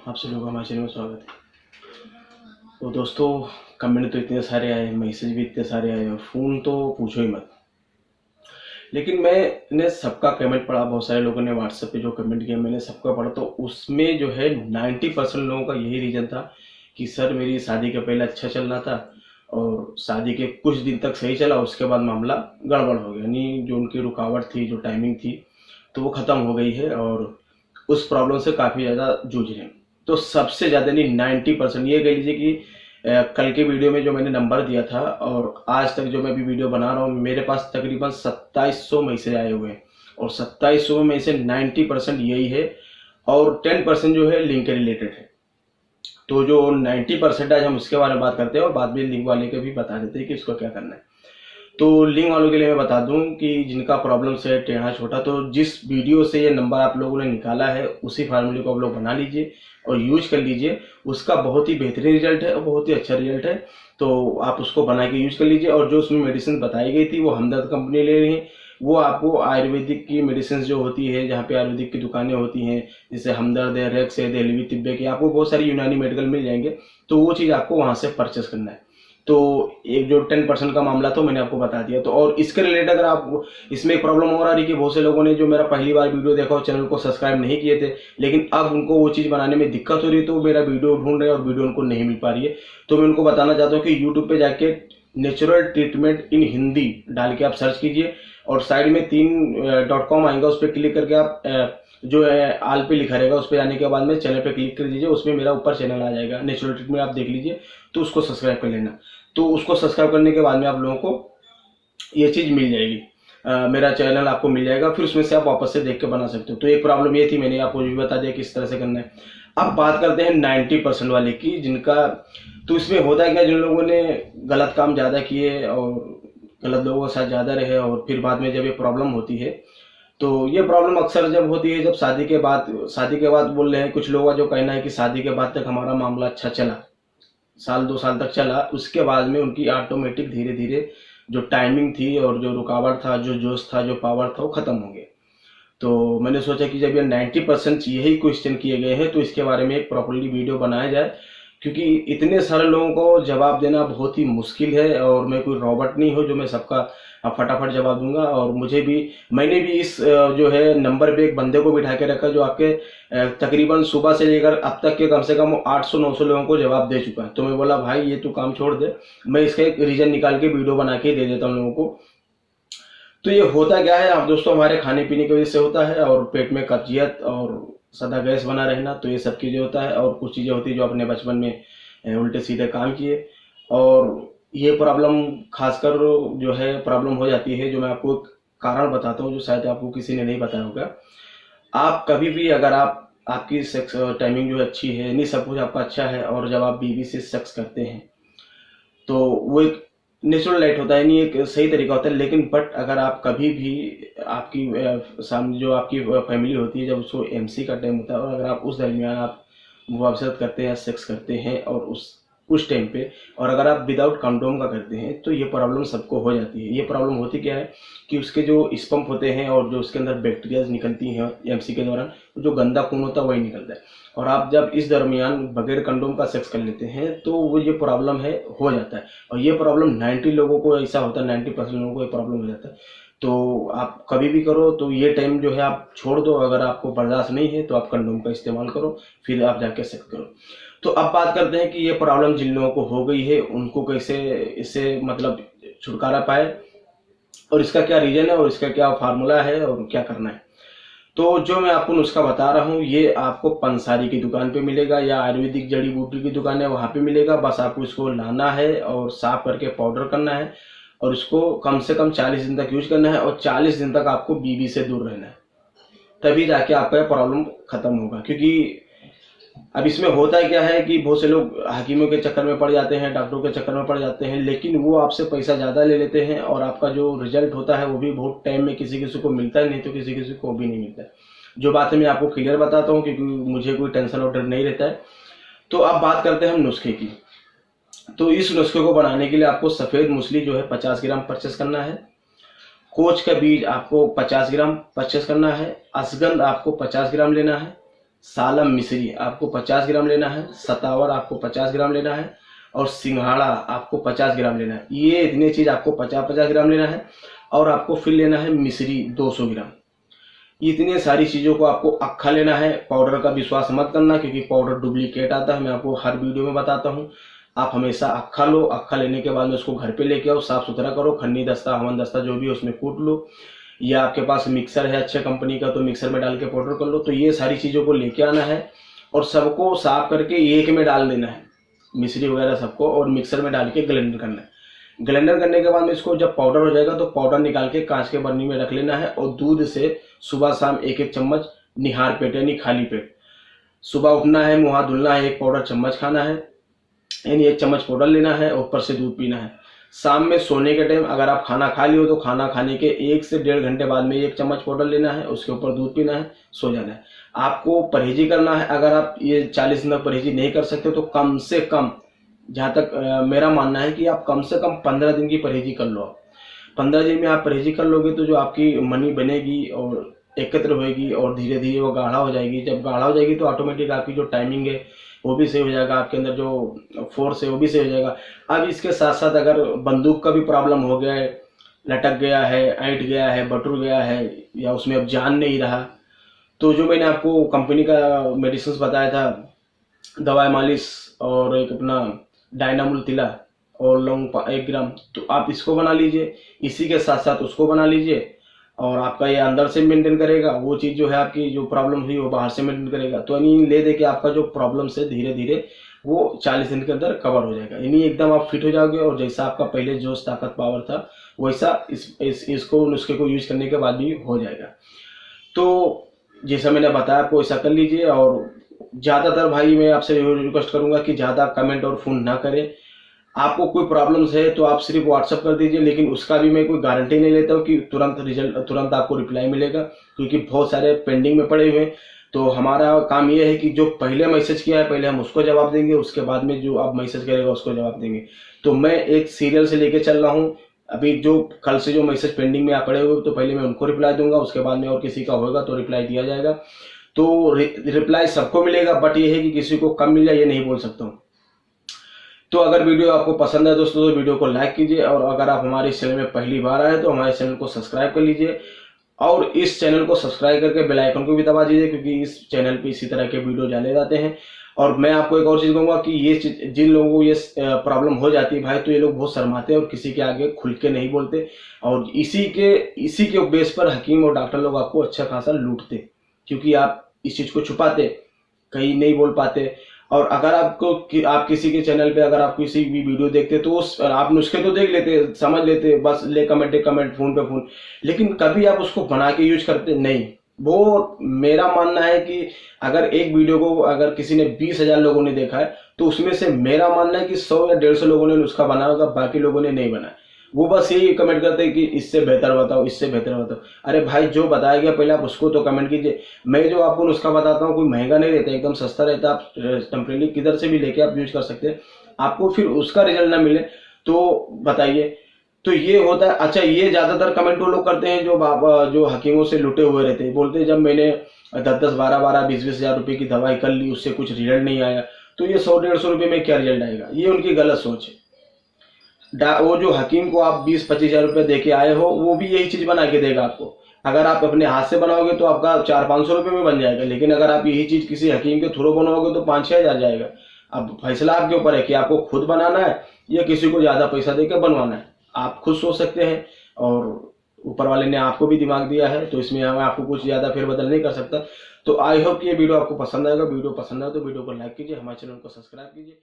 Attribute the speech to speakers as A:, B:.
A: आप सभी का हमारे चैनल में स्वागत है। तो दोस्तों, कमेंट तो इतने सारे आए, मैसेज भी इतने सारे आए और फ़ोन तो पूछो ही मत। लेकिन मैंने सबका कमेंट पढ़ा, बहुत सारे लोगों ने व्हाट्सएप पे जो कमेंट किया मैंने सबका पढ़ा, तो उसमें जो है 90% लोगों का यही रीज़न था कि सर मेरी शादी के पहले अच्छा चल रहा था और शादी के कुछ दिन तक सही चला, उसके बाद मामला गड़बड़ हो गया, यानी जो उनकी रुकावट थी, जो टाइमिंग थी, तो वो ख़त्म हो गई है और उस प्रॉब्लम से काफ़ी ज़्यादा जूझ रहे हैं। तो सबसे ज़्यादा नहीं 90% ये कह लीजिए कि कल के वीडियो में जो मैंने नंबर दिया था और आज तक जो मैं अभी वीडियो बना रहा हूँ, मेरे पास तकरीबन 2700 मैसेज आए हुए हैं और 2700 में से 90% यही है और 10% जो है लिंक के रिलेटेड है। तो जो 90% आज हम उसके बारे में बात करते हैं और बाद में लिंक वाले के भी बता देते हैं कि इसको क्या करना है। तो लिंक वालों के लिए मैं बता दूं कि जिनका प्रॉब्लम है टेढ़ा छोटा, तो जिस वीडियो से ये नंबर आप लोगों ने निकाला है उसी फार्मूले को आप लोग बना लीजिए और यूज कर लीजिए। उसका बहुत ही बेहतरीन रिजल्ट है और बहुत ही अच्छा रिजल्ट है, तो आप उसको बना के यूज कर लीजिए। और जो उसमें मेडिसिन बताई गई थी वो हमदर्द कंपनी ले रही है, वो आपको आयुर्वेदिक की मेडिसिन जो होती है, जहाँ पे आयुर्वेदिक की दुकानें होती हैं, जैसे हमदर्द है, रेक्स है, देहलवी तिब्बे की, आपको बहुत सारी यूनानी मेडिकल मिल जाएंगे, तो वो चीज़ आपको वहाँ से परचेस करना है। तो एक जो 10% का मामला तो मैंने आपको बता दिया। तो और इसके रिलेटेड अगर आप इसमें एक प्रॉब्लम और आ रही कि बहुत से लोगों ने जो मेरा पहली बार वीडियो देखा और चैनल को सब्सक्राइब नहीं किए थे, लेकिन अब उनको वो चीज़ बनाने में दिक्कत हो रही है, तो मेरा वीडियो ढूंढ रहे हैं और वीडियो उनको नहीं मिल पा रही है, तो मैं उनको बताना चाहता हूँ कि यूट्यूब पे जाके नेचुरल ट्रीटमेंट इन हिंदी डाल के आप सर्च कीजिए और साइड में 3.com आएगा, उस पर क्लिक करके आप जो है आल पे लिखा रहेगा, उस पर आने के बाद में चैनल पे क्लिक कर दीजिए, उसमें मेरा ऊपर चैनल आ जाएगा नेचुरल ट्रीटमेंट, आप देख लीजिए, तो उसको सब्सक्राइब कर लेना। तो उसको सब्सक्राइब करने के बाद में आप लोगों को ये चीज़ मिल जाएगी, मेरा चैनल आपको मिल जाएगा, फिर उसमें से आप वापस से देख के बना सकते हो। तो एक प्रॉब्लम ये थी, मैंने आपको भी बता दिया किस तरह से करना है। अब बात करते हैं 90% वाले की, जिनका तो इसमें होता है क्या, जिन लोगों ने गलत काम ज़्यादा किए और गलत लोगों के साथ ज़्यादा रहे और फिर बाद में जब ये प्रॉब्लम होती है, तो ये प्रॉब्लम अक्सर जब होती है जब शादी के बाद बोल रहे हैं, कुछ लोगों का जो कहना है कि शादी के बाद तक हमारा मामला अच्छा चला, साल 2 साल तक चला, उसके बाद में उनकी ऑटोमेटिक धीरे धीरे जो टाइमिंग थी और जो रुकावट था, जो जोश था, जो पावर था, वो खत्म हो गया। तो मैंने सोचा कि जब ये 90% यही क्वेश्चन किए गए हैं तो इसके बारे में एक प्रॉपर्ली वीडियो बनाया जाए, क्योंकि इतने सारे लोगों को जवाब देना बहुत ही मुश्किल है और मैं कोई रॉबोट नहीं हूँ जो मैं सबका फटाफट जवाब दूंगा। और मैंने भी इस जो है नंबर पे एक बंदे को बिठा के रखा जो आपके तकरीबन सुबह से लेकर अब तक के कम से कम 800-900 लोगों को जवाब दे चुका है। तो मैं बोला भाई ये तू काम छोड़ दे, मैं इसका एक रीजन निकाल के वीडियो बना के दे देता हूँ लोगों को। तो ये होता क्या है आप दोस्तों, हमारे खाने पीने की वजह से होता है और पेट में कब्जियत और सदा गैस बना रहना, तो ये सब चीज़ें होता है। और कुछ चीज़ें होती है जो अपने बचपन में उल्टे सीधे काम किए, और ये प्रॉब्लम खासकर जो है प्रॉब्लम हो जाती है, जो मैं आपको एक कारण बताता हूँ जो शायद आपको किसी ने नहीं बताया होगा। आप कभी भी अगर आपकी सेक्स टाइमिंग जो अच्छी है, नहीं सब कुछ आपका अच्छा है, और जब आप बीवी से सेक्स करते हैं तो वो एक नेचुरल लाइट होता है, नहीं एक सही तरीका होता है। लेकिन बट अगर आप कभी भी आपकी सामने जो आपकी फैमिली होती है, जब उसको एमसी का टाइम होता है और अगर आप उस दरमियान आप मुआवजत करते हैं, सेक्स करते हैं और उस टाइम पे, और अगर आप विदाउट कंडोम का करते हैं, तो ये प्रॉब्लम सबको हो जाती है। ये प्रॉब्लम होती क्या है कि उसके जो स्पम्प होते हैं और जो उसके अंदर बैक्टीरियाज निकलती हैं एमसी के दौरान, जो गंदा खून होता है वही निकलता है, और आप जब इस दरमियान बगैर कंडोम का सेक्स कर लेते हैं तो वो ये प्रॉब्लम है हो जाता है। और ये प्रॉब्लम 90 लोगों को ऐसा होता है, 90% लोगों को ये प्रॉब्लम हो जाता है। तो आप कभी भी करो तो ये टाइम जो है आप छोड़ दो, अगर आपको बर्दाश्त नहीं है तो आप कंडोम का इस्तेमाल करो, फिर आप जाके सेक्स करो। तो अब बात करते हैं कि ये प्रॉब्लम जिन लोगों को हो गई है उनको कैसे इससे मतलब छुटकारा पाए, और इसका क्या रीजन है और इसका क्या फार्मूला है और क्या करना है। तो जो मैं आपको नुस्खा बता रहा हूँ ये आपको पंसारी की दुकान पे मिलेगा या आयुर्वेदिक जड़ी बूटी की दुकान है वहाँ पे मिलेगा। बस आपको इसको लाना है और साफ करके पाउडर करना है और इसको कम से कम 40 दिन तक यूज करना है, और 40 दिन तक आपको बीवी से दूर रहना है, तभी जाके आपका प्रॉब्लम खत्म होगा। क्योंकि अब इसमें होता है क्या है कि बहुत से लोग हकीमों के चक्कर में पड़ जाते हैं, डॉक्टरों के चक्कर में पड़ जाते हैं, लेकिन वो आपसे पैसा ज़्यादा ले लेते हैं और आपका जो रिजल्ट होता है वो भी बहुत टाइम में किसी किसी को मिलता है, नहीं तो किसी किसी को भी नहीं मिलता है। जो बात है मैं आपको क्लियर बताता हूँ क्योंकि मुझे कोई टेंशन और डर नहीं रहता है। तो अब बात करते हैं हम नुस्खे की। तो इस नुस्खे को बनाने के लिए आपको सफ़ेद मूसली जो है 50 ग्राम परचेस करना है, कोच का बीज आपको 50 ग्राम परचेस करना है, अशगंध आपको 50 ग्राम लेना है, सालम मिश्री आपको 50 ग्राम लेना है, सतावर आपको 50 ग्राम लेना है, और सिंघाड़ा आपको 50 ग्राम लेना है। ये इतनी चीज आपको 50-50 ग्राम लेना है। और आपको फिर लेना है मिश्री 200 ग्राम। इतनी सारी चीजों को आपको अक्खा लेना है। पाउडर का विश्वास मत करना, क्योंकि पाउडर डुप्लीकेट आता है, मैं आपको हर वीडियो में बताता हूँ। आप हमेशा अक्खा लो। अक्खा लेने के बाद में उसको घर पे लेके आओ, साफ सुथरा करो, खन्नी दस्ता हवन दस्ता जो भी है उसमें कूट लो, या आपके पास मिक्सर है अच्छे कंपनी का तो मिक्सर में डाल के पाउडर कर लो। तो ये सारी चीजों को लेके आना है और सबको साफ करके एक में डाल देना है, मिश्री वगैरह सबको, और मिक्सर में डाल के ग्राइंड करना है। ग्राइंडर करने के बाद में इसको जब पाउडर हो जाएगा तो पाउडर निकाल के कांच के बर्नी में रख लेना है, और दूध से सुबह शाम 1-1 चम्मच निहार पेट यानी खाली पेट, सुबह उठना है, मुंह हाथ धुलना है, 1 पाउडर चम्मच खाना है, यानी 1 चम्मच पाउडर लेना है, और ऊपर से दूध पीना है। शाम में सोने के टाइम अगर आप खाना खा लियो तो खाना खाने के 1 से 1.5 घंटे बाद में 1 चम्मच पाउडर लेना है, उसके ऊपर दूध पीना है, सो जाना है। आपको परहेजी करना है। अगर आप ये 40 दिन तक परहेजी नहीं कर सकते तो कम से कम, जहाँ तक मेरा मानना है कि आप कम से कम 15 दिन की परहेजी कर लो। 15 दिन में आप परहेजी कर लोगे तो जो आपकी मनी बनेगी और एकत्र होएगी और धीरे धीरे वो गाढ़ा हो जाएगी। जब गाढ़ा हो जाएगी तो ऑटोमेटिक आपकी जो टाइमिंग है वो भी सही हो जाएगा, आपके अंदर जो फोर्स है वो भी सही हो जाएगा। अब इसके साथ साथ अगर बंदूक का भी प्रॉब्लम हो गया है, लटक गया है, ऐंठ गया है, बटुर गया है, या उसमें अब जान नहीं रहा, तो जो मैंने आपको कंपनी का मेडिसिन बताया था, दवाई मालिश और एक अपना डायनामोल तिला और लौंग 1 ग्राम, तो आप इसको बना लीजिए। इसी के साथ साथ उसको बना लीजिए, और आपका ये अंदर से मेंटेन करेगा, वो चीज़ जो है आपकी जो प्रॉब्लम हुई वो बाहर से मेंटेन करेगा। तो यानी ले दे के आपका जो प्रॉब्लम से धीरे धीरे वो 40 दिन के अंदर कवर हो जाएगा, यानी एकदम आप फिट हो जाओगे। और जैसा आपका पहले जोश ताकत पावर था वैसा इसको नुस्खे को यूज करने के बाद भी हो जाएगा। तो जैसा मैंने बताया आपको वैसा कर लीजिए। और ज़्यादातर भाई मैं आपसे रिक्वेस्ट करूंगा कि ज़्यादा कमेंट और फोन ना करें। आपको कोई प्रॉब्लम्स है तो आप सिर्फ व्हाट्सअप कर दीजिए, लेकिन उसका भी मैं कोई गारंटी नहीं लेता हूँ कि तुरंत आपको रिप्लाई मिलेगा, क्योंकि बहुत सारे पेंडिंग में पड़े हुए हैं। तो हमारा काम ये है कि जो पहले मैसेज किया है पहले हम उसको जवाब देंगे, उसके बाद में जो आप मैसेज करेगा उसको जवाब देंगे। तो मैं एक सीरियल से लेके चल रहा हूँ। अभी जो कल से जो मैसेज पेंडिंग में आ पड़े हुए तो पहले मैं उनको रिप्लाई दूंगा, उसके बाद में और किसी का होगा तो रिप्लाई दिया जाएगा। तो रिप्लाई सबको मिलेगा, बट ये है कि किसी को कम मिल जाए ये नहीं बोल सकता हूँ। तो अगर वीडियो आपको पसंद है दोस्तों तो वीडियो को लाइक कीजिए, और अगर आप हमारे इस चैनल में पहली बार आए तो हमारे चैनल को सब्सक्राइब कर लीजिए, और इस चैनल को सब्सक्राइब करके बेल आइकन को भी दबा दीजिए, क्योंकि इस चैनल पे इसी तरह के वीडियो डाले जाते हैं। और मैं आपको एक और चीज कहूंगा कि ये जिन लोगों को ये प्रॉब्लम हो जाती है भाई, तो ये लोग बहुत शर्माते हैं और किसी के आगे खुल के नहीं बोलते, और इसी के बेस पर हकीम और डॉक्टर लोग आपको अच्छा खासा लूटते, क्योंकि आप इस चीज को छुपाते, कहीं नहीं बोल पाते। और अगर आप किसी के चैनल पे अगर आप किसी भी वीडियो देखते तो आप नुस्खे तो देख लेते, समझ लेते, बस ले कमेंट फोन पे फोन, लेकिन कभी आप उसको बना के यूज करते नहीं। वो मेरा मानना है कि अगर एक वीडियो को अगर किसी ने 20,000 लोगों ने देखा है तो उसमें से मेरा मानना है कि 100 या 150 लोगों ने नुस्खा बनाया होगा, बाकी लोगों ने नहीं बनाया। वो बस यही कमेंट करते हैं कि इससे बेहतर बताओ, इससे बेहतर बताओ। अरे भाई, जो बताया गया पहले आप उसको तो कमेंट कीजिए। मैं जो आपको नुस्खा बताता हूँ कोई महंगा नहीं रहता, एकदम सस्ता रहता, आप टेम्परेरी किधर से भी लेके आप यूज कर सकते हैं। आपको फिर उसका रिजल्ट ना मिले तो बताइए। तो ये होता है। अच्छा, ये ज्यादातर कमेंट वो लोग करते हैं जो हकीमों से लुटे हुए रहते हैं, बोलते हैं जब मैंने 10-10, 12-12, 20-20 हजार रुपए की दवाई कर ली उससे कुछ रिजल्ट नहीं आया, तो ये 100-150 रुपए में क्या रिजल्ट आएगा। ये उनकी गलत सोच है। वो जो हकीम को आप 20-25 हजार रुपए दे के आए हो वो भी यही चीज बना के देगा आपको। अगर आप अपने हाथ से बनाओगे तो आपका 400-500 रुपए में बन जाएगा, लेकिन अगर आप यही चीज किसी हकीम के थ्रू बनवाओगे तो 5-6 हजार जाएगा। अब फैसला आपके ऊपर है कि आपको खुद बनाना है या किसी को ज्यादा पैसा देकर बनवाना है। आप खुद सोच सकते हैं, और ऊपर वाले ने आपको भी दिमाग दिया है, तो इसमें मैं आपको कुछ ज्यादा फेरबदल नहीं कर सकता। तो आई होप कि ये वीडियो आपको पसंद आएगा। वीडियो पसंद आए तो वीडियो को लाइक कीजिए, हमारे चैनल को सब्सक्राइब कीजिए।